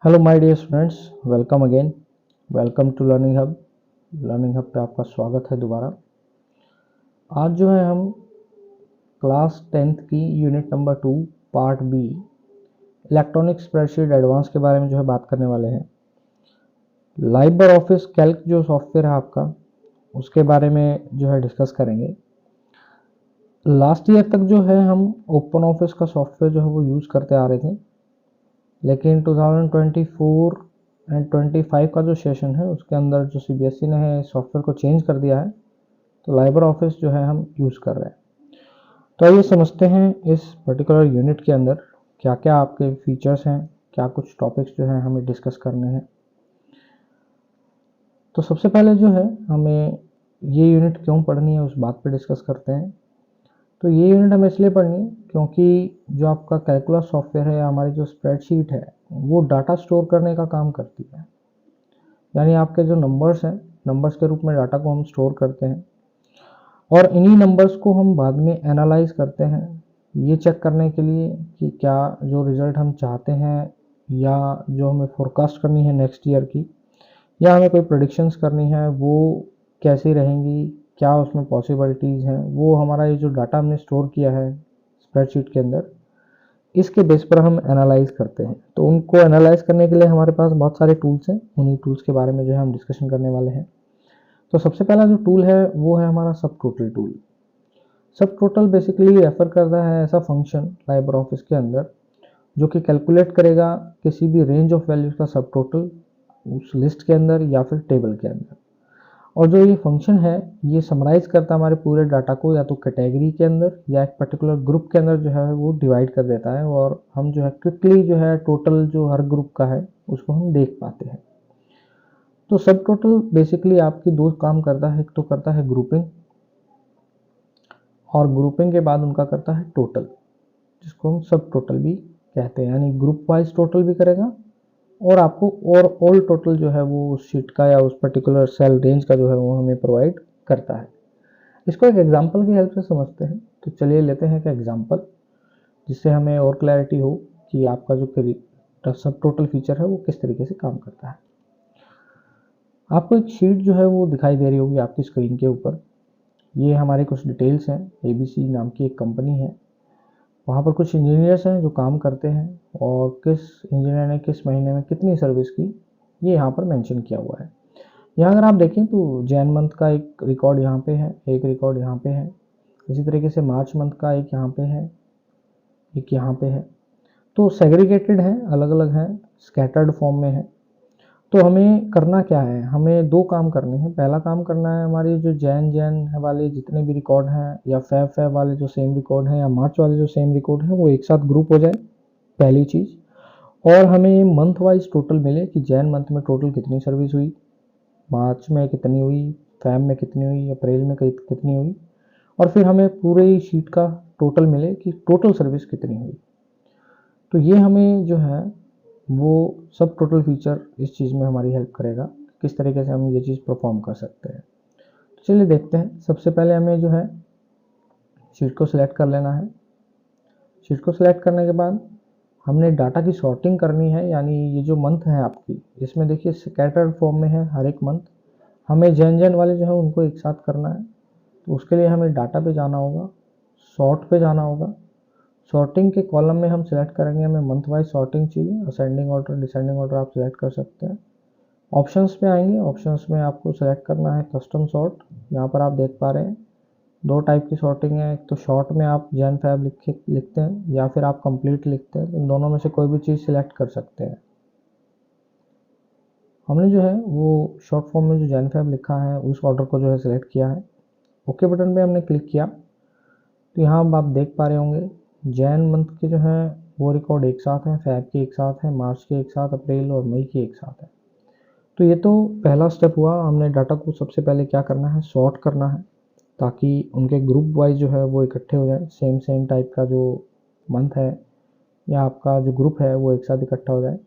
Hello my dear students, welcome again. Welcome to learning hub. Learning hub पे आपका स्वागत है दोबारा। आज जो है हम क्लास 10th की unit number 2 part B electronic spreadsheet advance के बारे में जो है बात करने वाले हैं। लाइबर ऑफिस कैल्क जो सॉफ्टवेयर है आपका, उसके बारे में जो है डिस्कस करेंगे। लास्ट ईयर तक जो है हम ओपन ऑफिस का सॉफ्टवेयर जो है वो यूज़ करते आ रहे थे, लेकिन 2024 एंड 25 का जो सेशन है उसके अंदर जो सीबीएसई ने है सॉफ्टवेयर को चेंज कर दिया है, तो लाइबर ऑफिस जो है हम यूज़ कर रहे हैं। तो आइए समझते हैं इस पर्टिकुलर यूनिट के अंदर क्या क्या आपके फीचर्स हैं, क्या कुछ टॉपिक्स जो हैं हमें डिस्कस करने हैं। तो सबसे पहले जो है हमें ये यूनिट क्यों पढ़नी है उस बात पर डिस्कस करते हैं। तो ये यूनिट हमें इसलिए पढ़नी है क्योंकि जो आपका कैलकुलस सॉफ्टवेयर है या हमारी जो स्प्रेडशीट है वो डाटा स्टोर करने का काम करती है। यानी आपके जो नंबर्स हैं, नंबर्स के रूप में डाटा को हम स्टोर करते हैं और इन्हीं नंबर्स को हम बाद में एनालाइज करते हैं, ये चेक करने के लिए कि क्या जो रिज़ल्ट हम चाहते हैं या जो हमें फोरकास्ट करनी है नेक्स्ट ईयर की, या हमें कोई प्रेडिक्शंस करनी है वो कैसी रहेंगी, क्या उसमें पॉसिबिलिटीज़ हैं, वो हमारा ये जो डाटा हमने स्टोर किया है स्प्रेडशीट के अंदर, इसके बेस पर हम एनालाइज करते हैं। तो उनको एनालाइज करने के लिए हमारे पास बहुत सारे टूल्स हैं, उन्हीं टूल्स के बारे में जो है हम डिस्कशन करने वाले हैं। तो सबसे पहला जो टूल है वो है हमारा सब टोटल टूल। सब टोटल बेसिकली रेफर करता है ऐसा फंक्शन लाइबर ऑफिस के अंदर जो कि कैलकुलेट करेगा किसी भी रेंज ऑफ वैल्यूज का सब टोटल उस लिस्ट के अंदर या फिर टेबल के अंदर। और जो ये फंक्शन है ये समराइज करता है हमारे पूरे डाटा को या तो कैटेगरी के अंदर या एक पर्टिकुलर ग्रुप के अंदर जो है वो डिवाइड कर देता है, और हम जो है क्विकली जो है टोटल जो हर ग्रुप का है उसको हम देख पाते हैं। तो सब टोटल बेसिकली आपकी दो काम करता है, एक तो करता है ग्रुपिंग, और ग्रुपिंग के बाद उनका करता है टोटल, जिसको हम सब टोटल भी कहते हैं। यानी ग्रुप वाइज टोटल भी करेगा और आपको और ऑल टोटल जो है वो उस शीट का या उस पर्टिकुलर सेल रेंज का जो है वो हमें प्रोवाइड करता है। इसको एक एग्जांपल की हेल्प से समझते हैं। तो चलिए लेते हैं एक एग्जांपल जिससे हमें और क्लैरिटी हो कि आपका जो सब टोटल फीचर है वो किस तरीके से काम करता है। आपको एक शीट जो है वो दिखाई दे रही होगी आपकी स्क्रीन के ऊपर। ये हमारे कुछ डिटेल्स हैं। एबीसी नाम की एक कंपनी है, वहाँ पर कुछ इंजीनियर्स हैं जो काम करते हैं, और किस इंजीनियर ने किस महीने में कितनी सर्विस की ये यहाँ पर मेंशन किया हुआ है। यहाँ अगर आप देखें तो जैन मंथ का एक रिकॉर्ड यहाँ पे है, एक रिकॉर्ड यहाँ पे है। इसी तरीके से मार्च मंथ का एक यहाँ पे है, एक यहाँ पे है। तो सेग्रीगेटेड है, अलग अलग है, स्कैटर्ड फॉर्म में है। तो हमें करना क्या है, हमें दो काम करने हैं। पहला काम करना है हमारी जो जैन जैन वाले जितने भी रिकॉर्ड हैं या फैब फैब वाले जो सेम रिकॉर्ड हैं या मार्च वाले जो सेम रिकॉर्ड हैं वो एक साथ ग्रुप हो जाए, पहली चीज़। और हमें मंथ वाइज टोटल मिले कि जैन मंथ में टोटल कितनी सर्विस हुई, मार्च में कितनी हुई, फैब में कितनी हुई, अप्रैल में कितनी हुई, और फिर हमें पूरे शीट का टोटल मिले कि टोटल सर्विस कितनी हुई। तो ये हमें जो है वो सब टोटल फीचर इस चीज़ में हमारी हेल्प करेगा, किस तरीके से हम ये चीज़ परफॉर्म कर सकते हैं। तो चलिए देखते हैं। सबसे पहले हमें जो है शीट को सिलेक्ट कर लेना है। शीट को सिलेक्ट करने के बाद हमने डाटा की सॉर्टिंग करनी है। यानी ये जो मंथ है आपकी, इसमें देखिए स्कैटर्ड फॉर्म में है हर एक मंथ, हमें जैन जैन वाले जो है उनको एक साथ करना है। तो उसके लिए हमें डाटा पे जाना होगा, सॉर्ट पे जाना होगा। सॉर्टिंग के कॉलम में हम सिलेक्ट करेंगे, हमें मंथ वाइज सॉर्टिंग चाहिए, असेंडिंग ऑर्डर डिसेंडिंग ऑर्डर आप सिलेक्ट कर सकते हैं। ऑप्शंस पे आएंगे, ऑप्शंस में आपको सेलेक्ट करना है कस्टम सॉर्ट। यहाँ पर आप देख पा रहे हैं दो टाइप की सॉर्टिंग है। एक तो शॉर्ट में आप जैन फैब लिखते हैं या फिर आप कंप्लीट लिखते हैं, इन दोनों में से कोई भी चीज़ सिलेक्ट कर सकते हैं। हमने जो है वो शॉर्ट फॉर्म में जो जैन फैब लिखा है उस ऑर्डर को जो है सिलेक्ट किया है। ओके बटन पे हमने क्लिक किया तो यहाँ आप देख पा रहे होंगे जैन मंथ के जो हैं वो रिकॉर्ड एक साथ हैं, फैब के एक साथ हैं, मार्च के एक साथ, अप्रैल और मई के एक साथ है। तो ये तो पहला स्टेप हुआ। हमने डाटा को सबसे पहले क्या करना है, सॉर्ट करना है, ताकि उनके ग्रुप वाइज जो है वो इकट्ठे हो जाए। सेम सेम टाइप का जो मंथ है या आपका जो ग्रुप है वो एक साथ इकट्ठा हो जाए।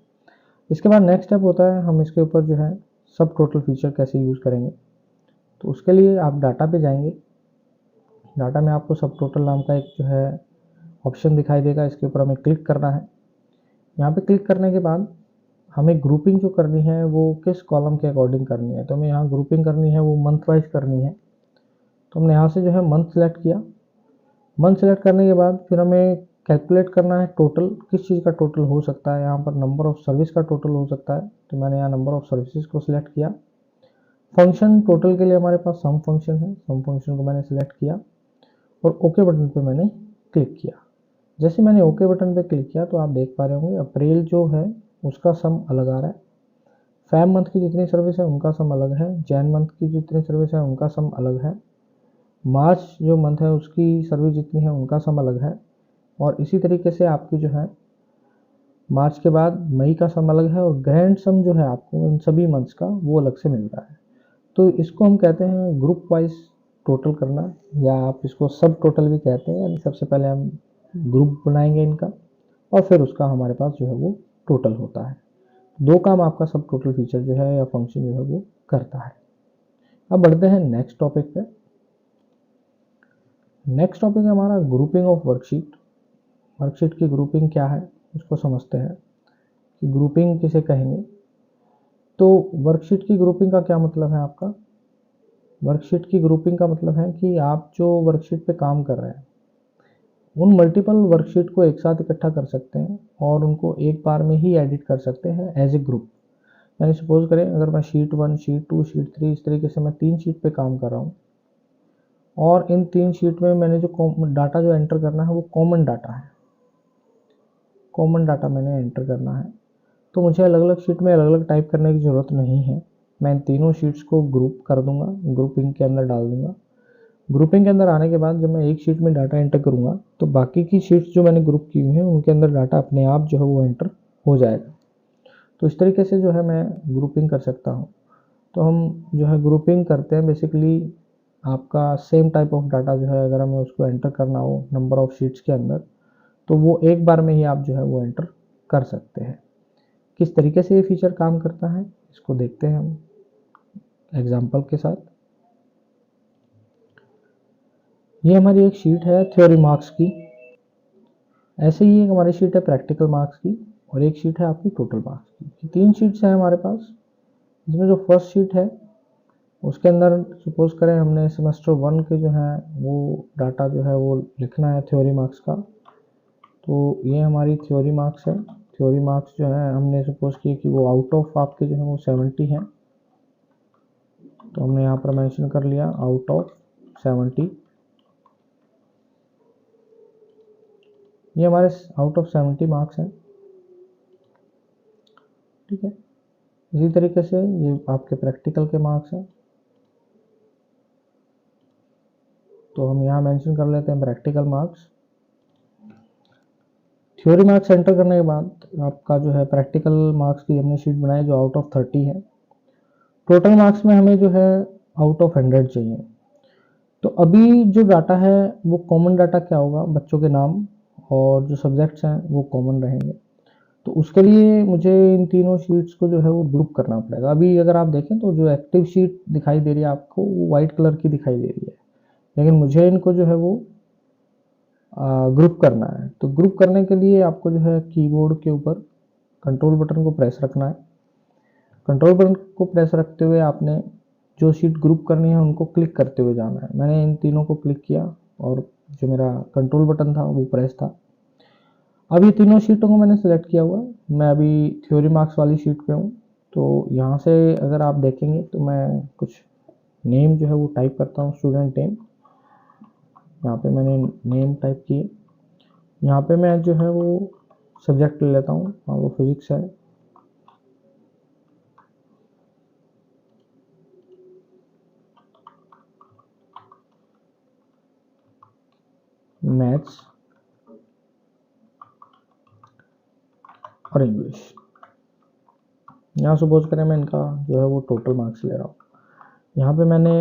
इसके बाद नेक्स्ट स्टेप होता है हम इसके ऊपर जो है सब टोटल फीचर कैसे यूज़ करेंगे। तो उसके लिए आप डाटा पे जाएंगे। डाटा में आपको सब टोटल नाम का एक जो है ऑप्शन दिखाई देगा, इसके ऊपर हमें क्लिक करना है। यहाँ पे क्लिक करने के बाद हमें ग्रुपिंग जो करनी है वो किस कॉलम के अकॉर्डिंग करनी है, तो हमें यहाँ ग्रुपिंग करनी है वो मंथ वाइज करनी है। तो हमने यहाँ से जो है मंथ सेलेक्ट किया। मंथ सेलेक्ट करने के बाद फिर हमें कैलकुलेट करना है टोटल, किस चीज़ का टोटल हो सकता है। यहाँ पर नंबर ऑफ सर्विस का टोटल हो सकता है, तो मैंने यहाँ नंबर ऑफ सर्विसेज को सिलेक्ट किया। फंक्शन टोटल के लिए हमारे पास सम फंक्शन है, सम फंक्शन को मैंने सिलेक्ट किया और ओके बटन पे मैंने क्लिक किया। जैसे मैंने ओके बटन पे क्लिक किया तो आप देख पा रहे होंगे अप्रैल जो है उसका सम अलग आ रहा है, फेब मंथ की जितनी सर्विस है उनका सम अलग है, जैन मंथ की जितनी सर्विस है उनका सम अलग है, मार्च जो मंथ है उसकी सर्विस जितनी है उनका सम अलग है, और इसी तरीके से आपकी जो है मार्च के बाद मई का सम अलग है, और ग्रैंड सम जो है आपको इन सभी मंथ्स का वो अलग से मिल रहा है। तो इसको हम कहते हैं ग्रुप वाइज टोटल करना, या आप इसको सब टोटल भी कहते हैं। यानी सबसे पहले हम ग्रुप बनाएंगे इनका और फिर उसका हमारे पास जो है वो टोटल होता है। दो काम आपका सब टोटल फीचर जो है या फंक्शन जो है वो करता है। अब बढ़ते हैं नेक्स्ट टॉपिक पे। नेक्स्ट टॉपिक है हमारा ग्रुपिंग ऑफ वर्कशीट। वर्कशीट की ग्रुपिंग क्या है उसको समझते हैं कि ग्रुपिंग किसे कहेंगे। तो वर्कशीट की ग्रुपिंग का क्या मतलब है आपका। वर्कशीट की ग्रुपिंग का मतलब है कि आप जो वर्कशीट पे काम कर रहे हैं उन मल्टीपल वर्कशीट को एक साथ इकट्ठा कर सकते हैं और उनको एक बार में ही एडिट कर सकते हैं एज ए ग्रुप। यानी सपोज करें अगर मैं शीट 1, शीट 2, शीट 3 इस तरीके से मैं 3 शीट पे काम कर रहा हूँ और इन 3 शीट में मैंने जो डाटा जो एंटर करना है वो कॉमन डाटा है, कॉमन डाटा मैंने एंटर करना है। तो मुझे अलग अलग शीट में अलग अलग टाइप करने की ज़रूरत नहीं है, मैं इन तीनों शीट्स को ग्रुप कर दूंगा, ग्रुपिंग के अंदर डाल दूंगा। ग्रुपिंग के अंदर आने के बाद जब मैं एक शीट में डाटा एंटर करूंगा तो बाकी की शीट्स जो मैंने ग्रुप की हुई हैं उनके अंदर डाटा अपने आप जो है वो एंटर हो जाएगा। तो इस तरीके से जो है मैं ग्रुपिंग कर सकता हूँ। तो हम जो है ग्रुपिंग करते हैं बेसिकली आपका सेम टाइप ऑफ डाटा जो है अगर हमें उसको एंटर करना हो नंबर ऑफ शीट्स के अंदर तो वो एक बार में ही आप जो है वो एंटर कर सकते हैं। किस तरीके से ये फीचर काम करता है इसको देखते हैं हम एग्जाम्पल के साथ। ये हमारी एक शीट है थ्योरी मार्क्स की, ऐसे ही एक हमारी शीट है प्रैक्टिकल मार्क्स की, और एक शीट है आपकी टोटल मार्क्स की। 3 शीट्स हैं हमारे पास। इसमें जो फर्स्ट शीट है उसके अंदर सपोज करें हमने सेमेस्टर 1 के जो है वो डाटा जो है वो लिखना है थ्योरी मार्क्स का। तो ये हमारी थ्योरी मार्क्स है। थ्योरी मार्क्स जो है हमने सपोज किए कि वो आउट ऑफ आपके जो है वो 70 हैं, तो हमने यहाँ पर मेंशन कर लिया आउट ऑफ 70। ये हमारे आउट ऑफ 70 मार्क्स हैं, ठीक है। इसी तरीके से ये आपके प्रैक्टिकल के मार्क्स हैं, तो हम यहाँ मेंशन कर लेते हैं practical marks. Theory marks enter करने के बाद आपका जो है प्रैक्टिकल मार्क्स की हमने शीट बनाई जो आउट ऑफ 30 है। टोटल मार्क्स में हमें जो है आउट ऑफ 100 चाहिए। तो अभी जो डाटा है वो कॉमन डाटा क्या होगा, बच्चों के नाम और जो सब्जेक्ट्स हैं वो कॉमन रहेंगे। तो उसके लिए मुझे इन तीनों शीट्स को जो है वो ग्रुप करना पड़ेगा। अभी अगर आप देखें तो जो एक्टिव शीट दिखाई दे रही है आपको वो वाइट कलर की दिखाई दे रही है, लेकिन मुझे इनको जो है वो ग्रुप करना है। तो ग्रुप करने के लिए आपको जो है कीबोर्ड के ऊपर कंट्रोल बटन को प्रेस रखना है। कंट्रोल बटन को प्रेस रखते हुए आपने जो शीट ग्रुप करनी है उनको क्लिक करते हुए जाना है। मैंने इन तीनों को क्लिक किया और जो मेरा कंट्रोल बटन था वो प्रेस था। अब ये तीनों शीटों को मैंने सेलेक्ट किया हुआ है। मैं अभी थ्योरी मार्क्स वाली शीट पे हूँ, तो यहाँ से अगर आप देखेंगे तो मैं कुछ नेम जो है वो टाइप करता हूँ, स्टूडेंट नेम। यहाँ पे मैंने नेम टाइप किए। यहाँ पे मैं जो है वो सब्जेक्ट ले लेता हूँ, हाँ वो फिजिक्स है। मैथ्स और इंग्लिश। यहाँ सपोज करें मैं इनका जो है वो टोटल मार्क्स ले रहा हूँ। यहाँ पे मैंने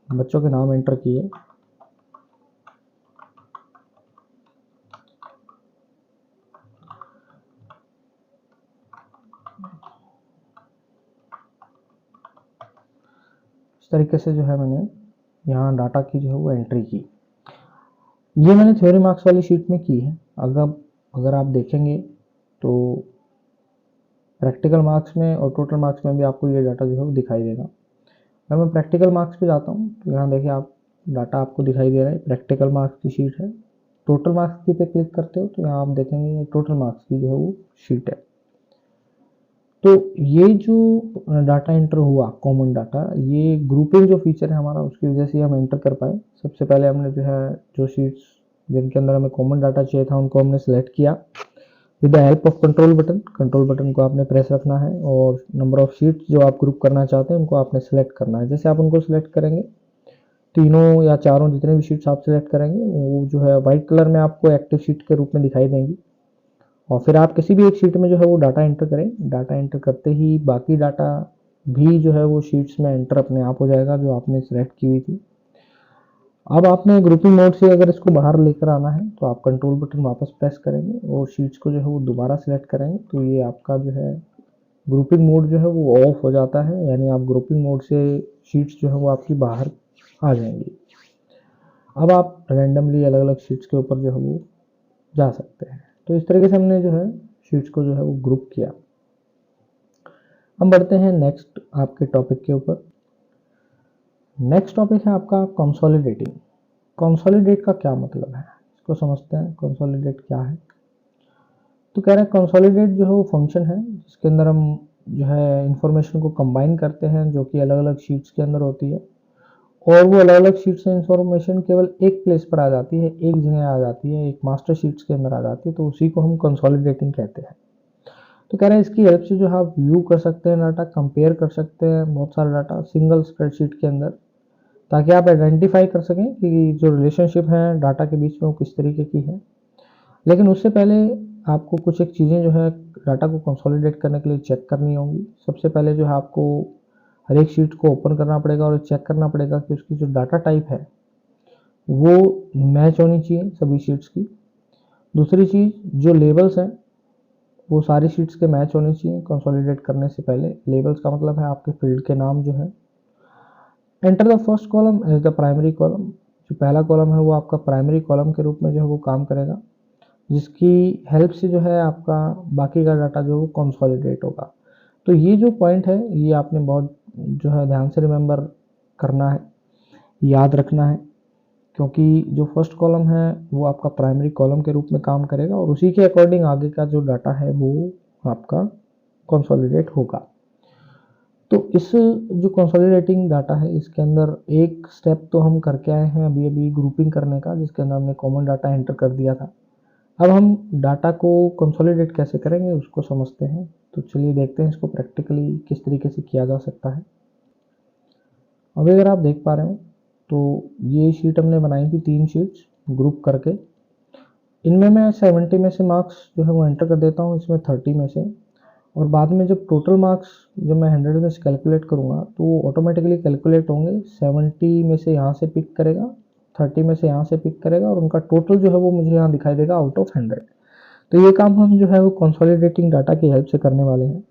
बच्चों के नाम एंटर किए। इस तरीके से जो है मैंने यहाँ डाटा की जो है वो एंट्री की। ये मैंने थ्योरी मार्क्स वाली शीट में की है। अगर आप देखेंगे तो प्रैक्टिकल मार्क्स में और टोटल मार्क्स में भी आपको ये डाटा जो है वो दिखाई देगा। अगर मैं प्रैक्टिकल मार्क्स पे जाता हूँ तो यहाँ देखिए आप डाटा आपको दिखाई दे रहा है, प्रैक्टिकल मार्क्स की शीट है। टोटल मार्क्स की पे क्लिक करते हो तो यहाँ आप देखेंगे ये टोटल मार्क्स की जो है वो शीट है। तो ये जो डाटा एंटर हुआ कॉमन डाटा, ये ग्रुपिंग जो फीचर है हमारा उसकी वजह से हम एंटर कर पाए। सबसे पहले हमने जो है जो शीट्स जिनके अंदर हमें कॉमन डाटा चाहिए था उनको हमने सेलेक्ट किया with the help of control button. Control button को आपने प्रेस रखना है और नंबर ऑफ शीट्स जो आप ग्रुप करना चाहते हैं उनको आपने सेलेक्ट करना है। जैसे आप उनको सेलेक्ट करेंगे, तीनों या चारों जितने भी शीट्स आप सेलेक्ट करेंगे वो जो है व्हाइट कलर में आपको एक्टिव शीट के रूप में दिखाई देंगी। और फिर आप किसी भी एक शीट में जो है वो डाटा एंटर करें। डाटा एंटर करते ही बाकी डाटा भी जो है वो शीट्स में एंटर अपने आप हो जाएगा जो आपने सेलेक्ट की हुई थी। अब आपने ग्रुपिंग मोड से अगर इसको बाहर लेकर आना है तो आप कंट्रोल बटन वापस प्रेस करेंगे और शीट्स को जो है वो दोबारा सेलेक्ट करेंगे तो ये आपका जो है ग्रुपिंग मोड जो है वो ऑफ हो जाता है, यानी आप ग्रुपिंग मोड से शीट्स जो है वो आपकी बाहर आ जाएंगी। अब आप रैंडमली अलग अलग शीट्स के ऊपर जो है वो जा सकते हैं। तो इस तरीके से हमने जो है शीट्स को जो है वो ग्रुप किया। हम बढ़ते हैं नेक्स्ट आपके टॉपिक के ऊपर। नेक्स्ट टॉपिक है आपका कंसोलिडेटिंग। कंसोलिडेट का क्या मतलब है इसको समझते हैं। कंसोलिडेट क्या है, तो कह रहे हैं कंसोलिडेट जो है वो फंक्शन है जिसके अंदर हम जो है इंफॉर्मेशन को कंबाइन करते हैं जो कि अलग अलग शीट्स के अंदर होती है, और वो अलग अलग शीट से इंफॉर्मेशन केवल एक प्लेस पर आ जाती है, एक जगह आ जाती है, एक मास्टर शीट्स के अंदर आ जाती है, तो उसी को हम कंसोलिडेटिंग कहते हैं। तो कह रहे हैं इसकी हेल्प से जो है आप व्यू कर सकते हैं डाटा, कंपेयर कर सकते हैं बहुत सारा डाटा सिंगल स्प्रेडशीट के अंदर, ताकि आप आइडेंटिफाई कर सकें कि जो रिलेशनशिप है डाटा के बीच में वो किस तरीके की है। लेकिन उससे पहले आपको कुछ एक चीज़ें जो है डाटा को कंसोलिडेट करने के लिए चेक करनी होंगी। सबसे पहले जो है आपको हर एक शीट को ओपन करना पड़ेगा और चेक करना पड़ेगा कि उसकी जो डाटा टाइप है वो मैच होनी चाहिए सभी शीट्स की। दूसरी चीज़, जो लेबल्स हैं वो सारी शीट्स के मैच होने चाहिए कंसोलिडेट करने से पहले। लेबल्स का मतलब है आपके फील्ड के नाम जो है। Enter the first column as the primary column. जो पहला कॉलम है वो आपका प्राइमरी कॉलम के रूप में जो है वो काम करेगा, जिसकी हेल्प से जो है आपका बाकी का डाटा जो है वो कंसोलिडेट होगा। तो ये जो पॉइंट है ये आपने बहुत जो है ध्यान से रिमेंबर करना है, याद रखना है, क्योंकि जो फर्स्ट कॉलम है वो आपका प्राइमरी कॉलम के रूप में काम करेगा और उसी के अकॉर्डिंग आगे का जो डाटा है वो आपका कंसोलिडेट होगा। तो इस जो कंसोलिडेटिंग डाटा है इसके अंदर एक स्टेप तो हम करके आए हैं अभी अभी ग्रुपिंग करने का, जिसके अंदर हमने कॉमन डाटा एंटर कर दिया था। अब हम डाटा को कंसोलिडेट कैसे करेंगे उसको समझते हैं। तो चलिए देखते हैं इसको प्रैक्टिकली किस तरीके से किया जा सकता है। अभी अगर आप देख पा रहे हो तो ये शीट हमने बनाई थी 3 शीट्स ग्रुप करके। इनमें मैं 70 में से मार्क्स जो है वो एंटर कर देता हूँ, इसमें 30 में से, और बाद में जब टोटल मार्क्स जब मैं 100 में से कैलकुलेट करूँगा तो वो ऑटोमेटिकली कैलकुलेट होंगे। 70 में से यहाँ से पिक करेगा, 30 में से यहाँ से पिक करेगा और उनका टोटल जो है वो मुझे यहाँ दिखाई देगा आउट ऑफ 100। तो ये काम हम जो है वो कंसोलिडेटिंग डाटा की हेल्प से करने वाले हैं।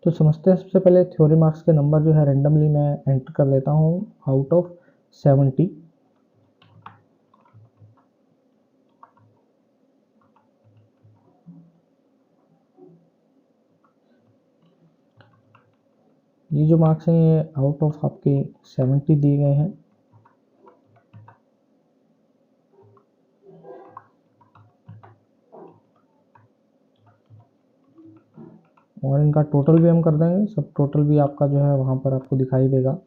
तो समझते हैं। सबसे पहले थ्योरी मार्क्स के नंबर जो है रेंडमली मैं एंटर कर लेता हूँ आउट ऑफ 70। ये जो मार्क्स हैं ये आउट ऑफ आपके 70 दिए गए हैं। और इनका टोटल भी हम कर देंगे, सब टोटल भी आपका जो है वहाँ पर आपको दिखाई देगा।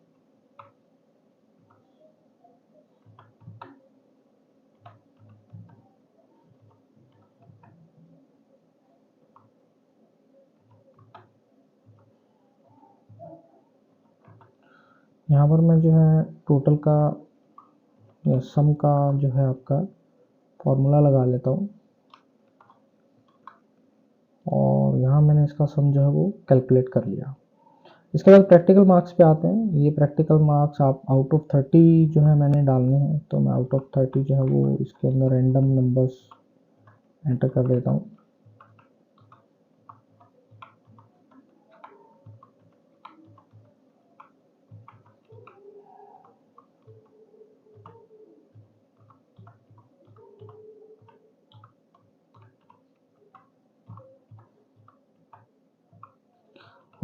यहाँ पर मैं जो है टोटल का या सम का जो है आपका फॉर्मूला लगा लेता हूँ और यहाँ मैंने इसका सम जो है वो कैलकुलेट कर लिया। इसके बाद प्रैक्टिकल मार्क्स पे आते हैं। ये प्रैक्टिकल मार्क्स आप आउट ऑफ 30 जो है मैंने डालने हैं, तो मैं आउट ऑफ 30 जो है वो इसके अंदर रैंडम नंबर्स एंटर कर देता हूँ।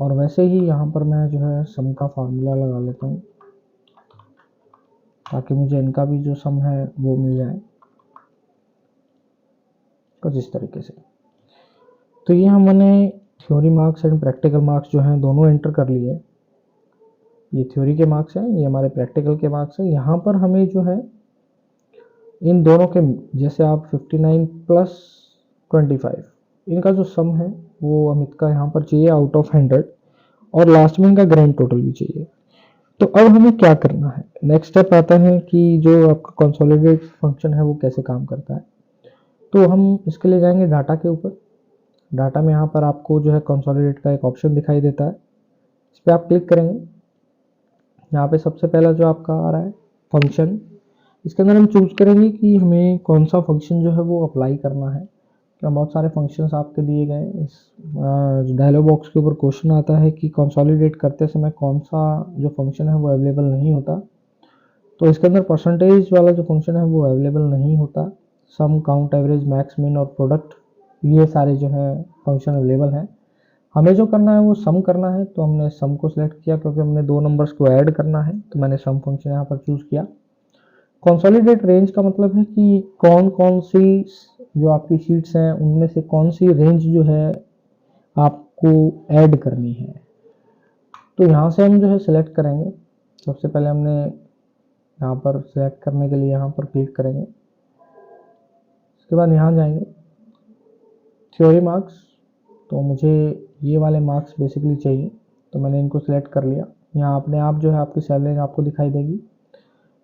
और वैसे ही यहाँ पर मैं जो है सम का फार्मूला लगा लेता हूँ ताकि मुझे इनका भी जो सम है वो मिल जाए कुछ इस तरीके से। तो ये हमने theory marks and practical marks जो हैं दोनों एंटर कर लिए। ये थ्योरी के मार्क्स हैं, ये हमारे प्रैक्टिकल के मार्क्स हैं। यहाँ पर हमें जो है इन दोनों के, जैसे आप 59 प्लस 25 इनका जो सम है वो अमित का यहाँ पर चाहिए आउट ऑफ 100 और लास्ट में इनका ग्रैंड टोटल भी चाहिए। तो अब हमें क्या करना है, नेक्स्ट स्टेप आता है कि जो आपका कंसोलिडेट फंक्शन है वो कैसे काम करता है। तो हम इसके लिए जाएंगे डाटा के ऊपर। डाटा में यहाँ पर आपको जो है कंसोलिडेट का एक ऑप्शन दिखाई देता है, इस पर आप क्लिक करेंगे। यहाँ पे सबसे पहला जो आपका आ रहा है फंक्शन, इसके अंदर हम चूज करेंगे कि हमें कौन सा फंक्शन जो है वो अप्लाई करना है। क्या बहुत सारे फंक्शंस आपके दिए गए। इस डायलॉग बॉक्स के ऊपर क्वेश्चन आता है कि कंसोलिडेट करते समय कौन सा जो फंक्शन है वो अवेलेबल नहीं होता। तो इसके अंदर परसेंटेज वाला जो फंक्शन है वो अवेलेबल नहीं होता। सम, काउंट, एवरेज, मैक्स, मिन और प्रोडक्ट, ये सारे जो है फंक्शन अवेलेबल हैं। हमें जो करना है वो सम करना है, तो हमने सम को सिलेक्ट किया क्योंकि हमने दो नंबर्स को ऐड करना है, तो मैंने सम फंक्शन यहाँ पर चूज किया। कंसोलिडेट रेंज का मतलब है कि कौन कौन सी जो आपकी शीट्स हैं उनमें से कौन सी रेंज जो है आपको ऐड करनी है। तो यहाँ से हम जो है सिलेक्ट करेंगे। सबसे पहले हमने यहाँ पर सिलेक्ट करने के लिए यहाँ पर क्लिक करेंगे। उसके बाद यहाँ जाएंगे थ्योरी मार्क्स, तो मुझे ये वाले मार्क्स बेसिकली चाहिए, तो मैंने इनको सिलेक्ट कर लिया। यहाँ अपने आप जो है आपकी सैलरी आपको दिखाई देगी।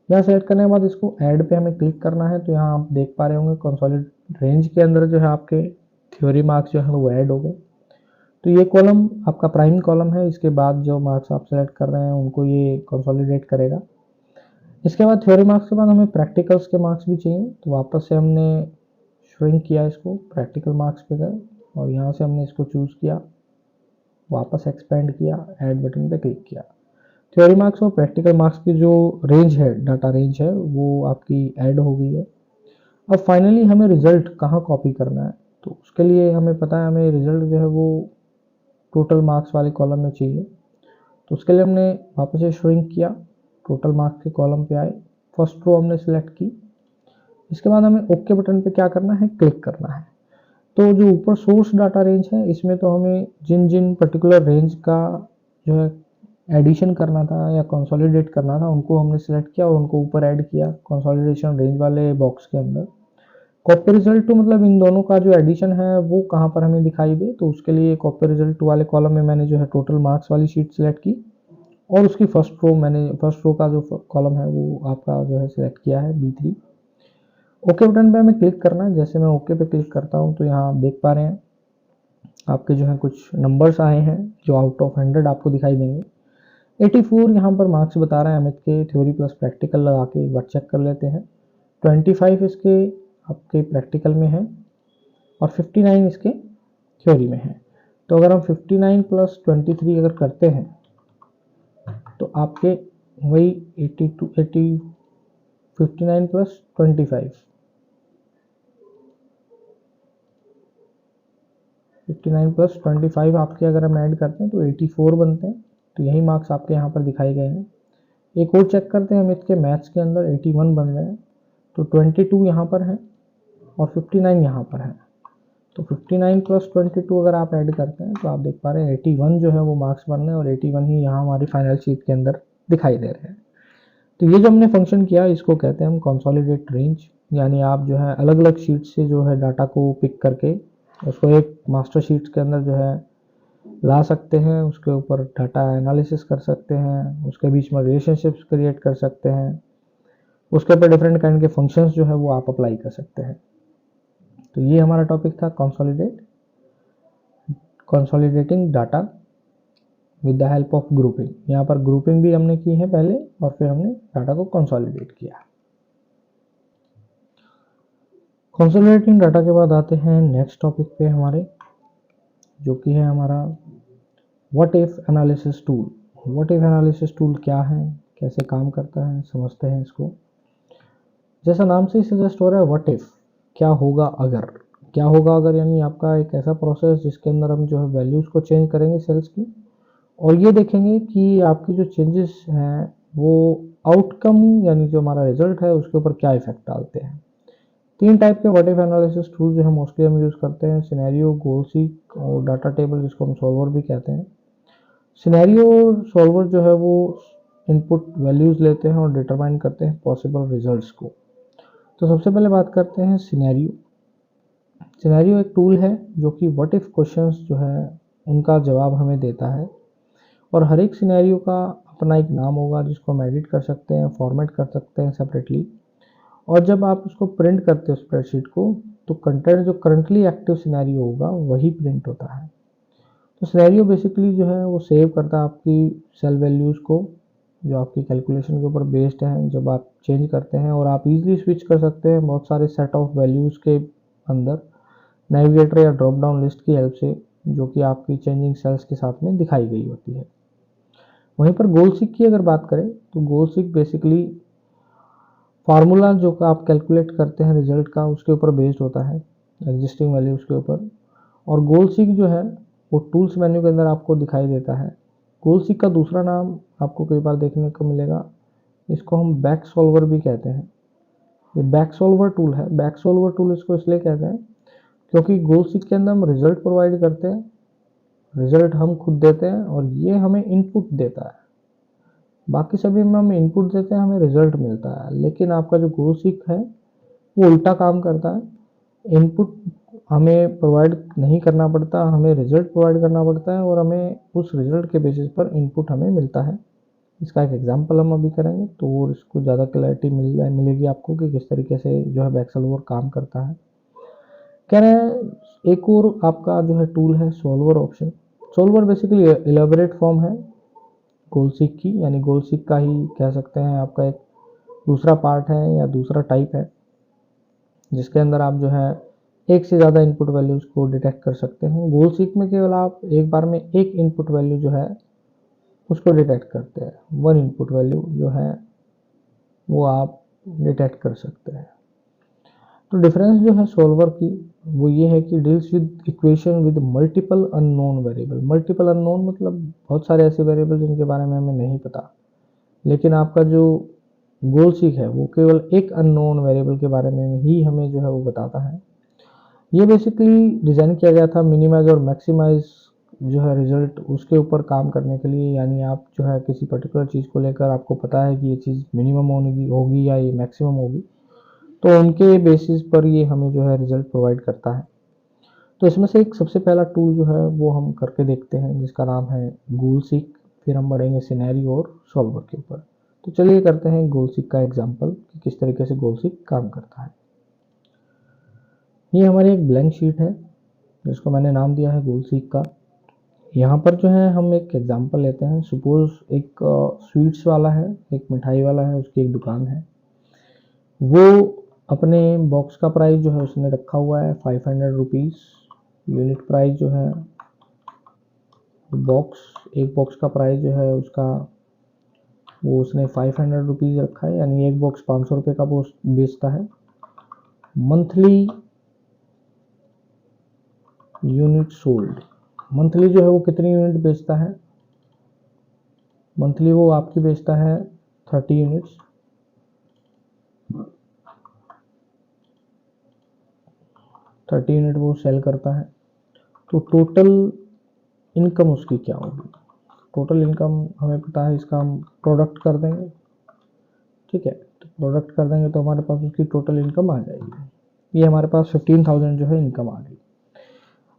यहाँ सेलेक्ट करने के बाद इसको ऐड पे हमें क्लिक करना है। तो यहाँ आप देख पा रहे होंगे कंसोलिडेट रेंज के अंदर जो है आपके थ्योरी मार्क्स जो है वो ऐड हो गए। तो ये कॉलम आपका प्राइम कॉलम है, इसके बाद जो मार्क्स आप सेलेक्ट कर रहे हैं उनको ये कंसोलिडेट करेगा। इसके बाद थ्योरी मार्क्स के बाद हमें प्रैक्टिकल्स के मार्क्स भी चाहिए, तो वापस से हमने श्रिंक किया इसको, प्रैक्टिकल मार्क्स पे गए और यहाँ से हमने इसको चूज़ किया, वापस एक्सपेंड किया, ऐड बटन पे क्लिक किया। थ्योरी मार्क्स और प्रैक्टिकल मार्क्स की जो रेंज है, डाटा रेंज है, वो आपकी ऐड हो गई है। अब फाइनली हमें रिजल्ट कहाँ कॉपी करना है, तो उसके लिए हमें पता है हमें रिजल्ट जो है वो टोटल मार्क्स वाले कॉलम में चाहिए। तो उसके लिए हमने वापस से श्रिंक किया, टोटल मार्क्स के कॉलम पे आए, फर्स्ट रो हमने सिलेक्ट की। इसके बाद हमें ओके बटन पे क्या करना है, क्लिक करना है। तो जो ऊपर सोर्स डाटा रेंज है इसमें तो हमें जिन जिन पर्टिकुलर रेंज का जो है एडिशन करना था या कंसोलिडेट करना था उनको हमने सिलेक्ट किया और उनको ऊपर ऐड किया कंसोलिडेशन रेंज वाले बॉक्स के अंदर। कॉपी रिजल्ट टू मतलब इन दोनों का जो एडिशन है वो कहाँ पर हमें दिखाई दे, तो उसके लिए कॉपी रिजल्ट वाले कॉलम में मैंने जो है टोटल मार्क्स वाली शीट सिलेक्ट की और उसकी फर्स्ट रो का जो कॉलम है वो आपका जो है सिलेक्ट किया है B3। ओके बटन पे हमें क्लिक करना है। जैसे मैं ओके पे क्लिक करता हूँ तो यहाँ आप देख पा रहे हैं आपके जो है कुछ नंबर्स आए हैं जो आउट ऑफ 100 आपको दिखाई देंगे। 84 यहाँ पर मार्क्स बता रहा है अमित के, थ्योरी प्लस प्रैक्टिकल लगा के एक बार चेक कर लेते हैं। 25 इसके आपके प्रैक्टिकल में है और 59 इसके थ्योरी में है। तो अगर हम 59 प्लस 23 अगर करते हैं तो आपके वही 59 प्लस 25 59 प्लस 25 आपके अगर हम ऐड करते हैं तो 84 बनते हैं। तो यही मार्क्स आपके यहाँ पर दिखाए गए हैं। एक और चेक करते हैं अमित के मैथ्स के अंदर 81 बन रहे हैं, तो 22 यहाँ पर है और 59 यहाँ पर है। तो 59 प्लस 22 अगर आप ऐड करते हैं तो आप देख पा रहे हैं 81 जो है वो मार्क्स बन रहे हैं और 81 ही यहाँ हमारी फाइनल शीट के अंदर दिखाई दे रहे हैं। तो ये जो हमने फंक्शन किया इसको कहते हैं हम कंसोलिडेट रेंज, यानी आप जो है अलग अलग शीट से जो है डाटा को पिक करके उसको एक मास्टर शीट के अंदर जो है ला सकते हैं, उसके ऊपर डाटा एनालिसिस कर सकते हैं, उसके बीच में रिलेशनशिप्स क्रिएट कर सकते हैं, उसके ऊपर डिफरेंट काइंड के फंक्शंस जो है वो आप अप्लाई कर सकते हैं। तो ये हमारा टॉपिक था consolidating data with the help of grouping. यहाँ पर ग्रुपिंग भी हमने की है पहले और फिर हमने डाटा को कंसोलिडेट किया। कंसोलिडेटिंग डाटा के बाद आते हैं नेक्स्ट टॉपिक पे हमारे, जो कि है हमारा what if analysis tool. What if analysis tool क्या है, कैसे काम करता है, समझते हैं इसको। जैसा नाम से ही सजेस्ट हो रहा है व्हाट इफ, क्या होगा अगर। क्या होगा अगर यानी आपका एक ऐसा प्रोसेस जिसके अंदर हम जो है वैल्यूज़ को चेंज करेंगे सेल्स की, और ये देखेंगे कि आपकी जो चेंजेस हैं वो आउटकम यानी जो हमारा रिजल्ट है उसके ऊपर क्या इफेक्ट डालते हैं। 3 टाइप के व्हाट इफ एनालिसिस टूल जो है मोस्टली हम यूज़ करते हैं, सिनेरियो, गोल सीक और डाटा टेबल जिसको हम सॉल्वर भी कहते हैं। सिनेरियो और सॉल्वर जो है वो इनपुट वैल्यूज़ लेते हैं और डिटरमाइन करते हैं पॉसिबल रिजल्ट्स को। तो सबसे पहले बात करते हैं सिनेरियो। सिनेरियो एक टूल है जो कि व्हाट इफ क्वेश्चंस जो है उनका जवाब हमें देता है, और हर एक सिनेरियो का अपना एक नाम होगा जिसको हम एडिट कर सकते हैं, फॉर्मेट कर सकते हैं सेपरेटली। और जब आप उसको प्रिंट करते हो स्प्रेडशीट को, तो कंटेंट जो करंटली एक्टिव सिनेरियो होगा वही प्रिंट होता है। तो सिनेरियो बेसिकली जो है वो सेव करता है आपकी सेल वैल्यूज़ को जो आपकी कैलकुलेशन के ऊपर बेस्ड है, जब आप चेंज करते हैं, और आप इजीली स्विच कर सकते हैं बहुत सारे सेट ऑफ वैल्यूज़ के अंदर नेविगेटर या ड्रॉप डाउन लिस्ट की हेल्प से, जो कि आपकी चेंजिंग सेल्स के साथ में दिखाई गई होती है। वहीं पर गोल सीक की अगर बात करें तो गोल सीक बेसिकली फार्मूला जो आप कैलकुलेट करते हैं रिजल्ट का उसके ऊपर बेस्ड होता है, एग्जिस्टिंग वैल्यूज़ के ऊपर। और गोल सीक जो है वो टूल्स मेन्यू के अंदर आपको दिखाई देता है। गोल सीक का दूसरा नाम आपको कई बार देखने को मिलेगा, इसको हम बैक सॉल्वर भी कहते हैं। ये बैक सॉल्वर टूल है। बैक सॉल्वर टूल इसको इसलिए कहते हैं क्योंकि गोल सीक के अंदर हम रिजल्ट प्रोवाइड करते हैं, रिजल्ट हम खुद देते हैं और ये हमें इनपुट देता है। बाकी सभी में हम इनपुट देते हैं, हमें रिजल्ट मिलता है, लेकिन आपका जो गोल सीक है वो उल्टा काम करता है। इनपुट हमें प्रोवाइड नहीं करना पड़ता, हमें रिजल्ट प्रोवाइड करना पड़ता है, और हमें उस रिजल्ट के बेसिस पर इनपुट हमें मिलता है। इसका एक एग्जांपल हम अभी करेंगे तो इसको ज़्यादा क्लैरिटी मिलेगी आपको कि किस तरीके से जो है बैक सॉल्वर काम करता है। कह रहे हैं एक और आपका जो है टूल है solver option. Solver basically elaborate form है गोल सीक की, यानी गोल सीक का ही कह सकते हैं, आपका एक दूसरा पार्ट है या दूसरा टाइप है जिसके अंदर आप जो है एक से ज़्यादा इनपुट वैल्यूज़ को डिटेक्ट कर सकते हैं। गोल सीक में केवल आप एक बार में एक इनपुट वैल्यू जो है उसको डिटेक्ट करते हैं, वन इनपुट वैल्यू जो है वो आप डिटेक्ट कर सकते हैं। तो डिफरेंस जो है सॉल्वर की वो ये है कि deals with equation with multiple unknown variable. Multiple unknown मतलब बहुत सारे ऐसे वेरिएबल जिनके बारे में हमें नहीं पता, लेकिन आपका जो गोल सीक है वो केवल एक अननोन वेरिएबल के बारे में ही हमें जो है वो बताता है। ये बेसिकली डिज़ाइन किया गया था मिनिमाइज और मैक्सिमाइज जो है रिजल्ट उसके ऊपर काम करने के लिए, यानी आप जो है किसी पर्टिकुलर चीज़ को लेकर आपको पता है कि ये चीज़ मिनिमम होगी या ये मैक्सिमम होगी, तो उनके बेसिस पर ये हमें जो है रिजल्ट प्रोवाइड करता है। तो इसमें से एक सबसे पहला टूल जो है वो हम करके देखते हैं जिसका नाम है गोल सीक, फिर हम बढ़ेंगे सिनेरियो और सॉल्वर के ऊपर। तो चलिए करते हैं गोल सीक का एग्जांपल कि किस तरीके से गोल सीक काम करता है। ये हमारी एक ब्लैंक शीट है जिसको मैंने नाम दिया है गोल सीक का। यहाँ पर जो है हम एक एग्जांपल लेते हैं। सपोज एक स्वीट्स वाला है, एक मिठाई वाला है, उसकी एक दुकान है। वो अपने बॉक्स का प्राइस जो है उसने रखा हुआ है 500 रुपीज़। यूनिट प्राइस जो है एक बॉक्स का प्राइस जो है उसका वो उसने 500 रुपीज़ रखा है, यानी एक बॉक्स 500 रुपये का वो बेचता है। मंथली यूनिट सोल्ड, मंथली जो है वो कितनी यूनिट बेचता है, मंथली वो आपकी बेचता है 30 यूनिट्स। 30 यूनिट वो सेल करता है। तो टोटल इनकम उसकी क्या होगी? टोटल इनकम हमें पता है, इसका हम प्रोडक्ट कर देंगे, ठीक है। तो प्रोडक्ट कर देंगे तो हमारे पास उसकी टोटल इनकम आ जाएगी। ये हमारे पास 15,000 जो है इनकम आ गई।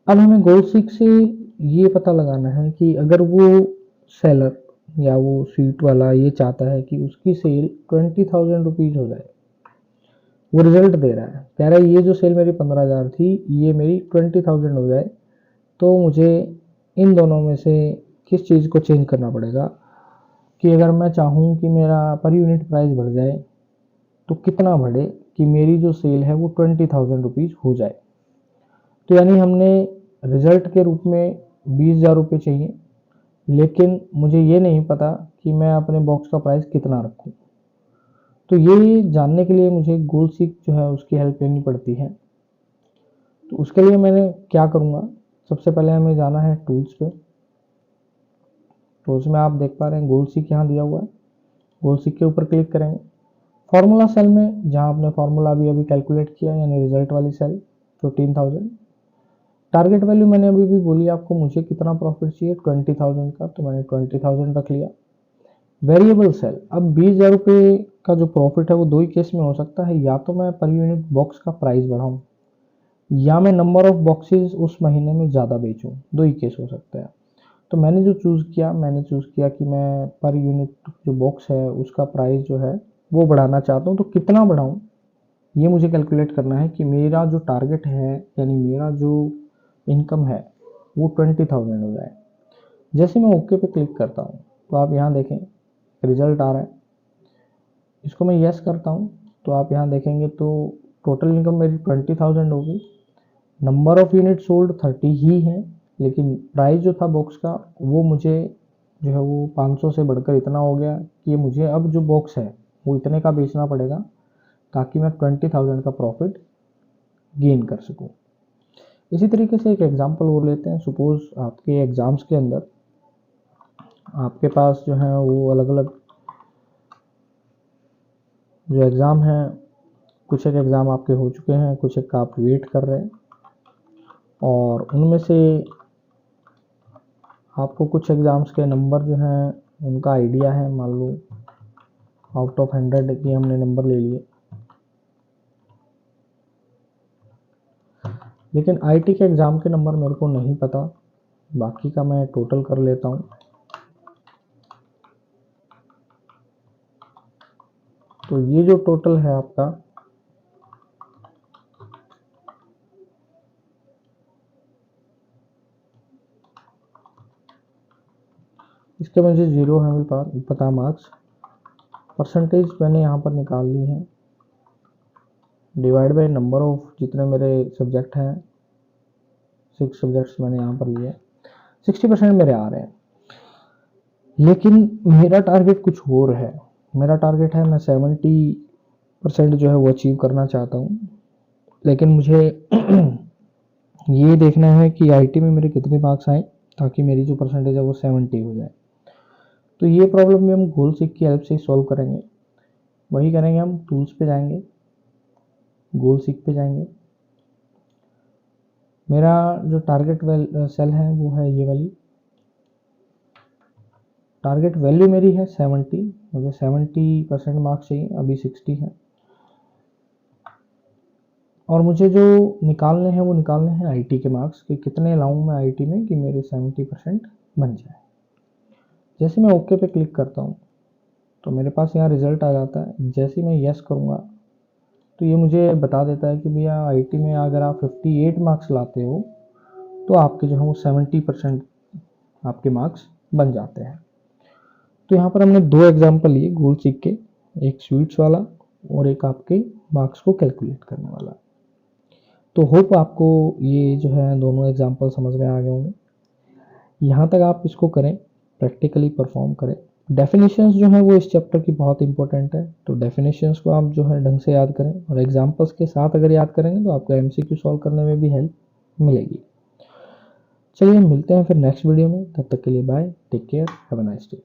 अब हमें गोल सीक से ये पता लगाना है कि अगर वो सेलर या वो स्वीट वाला ये चाहता है कि उसकी सेल 20,000 रुपीज़ हो जाए, वो रिजल्ट दे रहा है, कह रहा है ये जो सेल मेरी 15,000 थी ये मेरी 20,000 हो जाए, तो मुझे इन दोनों में से किस चीज़ को चेंज करना पड़ेगा कि अगर मैं चाहूँ कि मेरा पर यूनिट प्राइस बढ़ जाए तो कितना बढ़े कि मेरी जो सेल है वो 20,000 रुपीज़ हो जाए। तो यानी हमने रिजल्ट के रूप में 20,000 रुपये चाहिए, लेकिन मुझे ये नहीं पता कि मैं अपने बॉक्स का प्राइस कितना रखूँ। तो ये जानने के लिए मुझे गोल सीक जो है उसकी हेल्प लेनी पड़ती है। तो उसके लिए मैंने क्या करूँगा, सबसे पहले हमें जाना है टूल्स पे। तो उसमें आप देख पा रहे हैं गोल्ड सीक यहाँ दिया हुआ है, गोल्ड सीक के ऊपर क्लिक करेंगे। फॉर्मूला सेल में जहाँ आपने फॉर्मूला अभी अभी कैलकुलेट किया यानी रिजल्ट वाली सेल 15,000, टारगेट वैल्यू मैंने अभी भी बोली आपको मुझे कितना प्रॉफिट चाहिए 20,000 का, तो मैंने 20,000 रख लिया। वेरिएबल सेल, अब 20,000 रुपये का जो प्रॉफिट है वो दो ही केस में हो सकता है, या तो मैं पर यूनिट बॉक्स का प्राइस बढ़ाऊँ या मैं नंबर ऑफ बॉक्सेस उस महीने में ज़्यादा बेचूँ, दो ही केस हो सकता है। तो मैंने जो चूज़ किया कि मैं पर यूनिट जो बॉक्स है उसका प्राइस जो है वो बढ़ाना चाहता हूँ। तो कितना बढ़ाऊँ ये मुझे कैलकुलेट करना है कि मेरा जो टारगेट है यानी मेरा जो इनकम है वो 20,000 हो जाए। जैसे मैं ओके पे क्लिक करता हूँ तो आप यहाँ देखें रिजल्ट आ रहा है, इसको मैं यस करता हूँ तो आप यहाँ देखेंगे तो टोटल इनकम मेरी 20,000 होगी। नंबर ऑफ यूनिट सोल्ड 30 ही है, लेकिन प्राइस जो था बॉक्स का वो मुझे जो है वो 500 से बढ़कर इतना हो गया कि मुझे अब जो बॉक्स है वो इतने का बेचना पड़ेगा ताकि मैं 20,000 का प्रॉफिट गेन कर सकूं। इसी तरीके से एक एग्जांपल और लेते हैं। सपोज आपके एग्ज़ाम्स के अंदर आपके पास जो है वो अलग अलग जो एग्ज़ाम हैं, कुछ एक एग्ज़ाम आपके हो चुके हैं, कुछ एक का आप वेट कर रहे हैं, और उनमें से आपको कुछ एग्ज़ाम्स के नंबर जो हैं उनका आइडिया है। मान लो आउट ऑफ 100 की हमने नंबर ले लिए, लेकिन आईटी के एग्ज़ाम के नंबर मेरे को नहीं पता, बाकी का मैं टोटल कर लेता हूँ। तो ये जो टोटल है आपका, इसके मुझे 0 है पता मार्क्स। परसेंटेज मैंने यहाँ पर निकाल ली है, डिवाइड बाय नंबर ऑफ जितने मेरे सब्जेक्ट हैं, 6 सब्जेक्ट्स मैंने यहाँ पर लिए, 60% मेरे आ रहे हैं। लेकिन मेरा टारगेट कुछ और है। मेरा टारगेट है मैं 70% जो है वो अचीव करना चाहता हूँ, लेकिन मुझे ये देखना है कि आईटी में मेरे कितने मार्क्स आए ताकि मेरी जो परसेंटेज है वो 70 हो जाए। तो ये प्रॉब्लम भी हम गोल सीक की हेल्प से सॉल्व करेंगे। वही करेंगे, हम टूल्स पे जाएंगे, गोल सीक पे जाएंगे। मेरा जो टारगेट सेल है वो है ये वाली, टारगेट वैल्यू मेरी है 70, मुझे 70% मार्क्स चाहिए, अभी 60 है, और मुझे जो निकालने हैं वो निकालने हैं आईटी के मार्क्स कि कितने लाऊं मैं आईटी में कि मेरे 70% बन जाए। जैसे मैं ओके पे क्लिक करता हूँ तो मेरे पास यहाँ रिजल्ट आ जाता है। जैसे मैं यस करूँगा तो ये मुझे बता देता है कि भैया आईटी में अगर आप 58 मार्क्स लाते हो तो आपके जो है वो 70% आपके मार्क्स बन जाते हैं। तो यहाँ पर हमने दो एग्जाम्पल लिए गोल सीक के, एक स्वीट्स वाला और एक आपके मार्क्स को कैलकुलेट करने वाला। तो होप आपको ये जो है दोनों एग्जाम्पल समझ में आ गए होंगे। यहाँ तक आप इसको करें, प्रैक्टिकली परफॉर्म करें। डेफिनेशंस जो है वो इस चैप्टर की बहुत इंपॉर्टेंट है, तो डेफिनेशंस को आप जो है ढंग से याद करें, और एग्जाम्पल्स के साथ अगर याद करेंगे तो आपको एमसीक्यू सॉल्व करने में भी हेल्प मिलेगी। चलिए मिलते हैं फिर नेक्स्ट वीडियो में, तब तक के लिए bye, take care, have a nice day.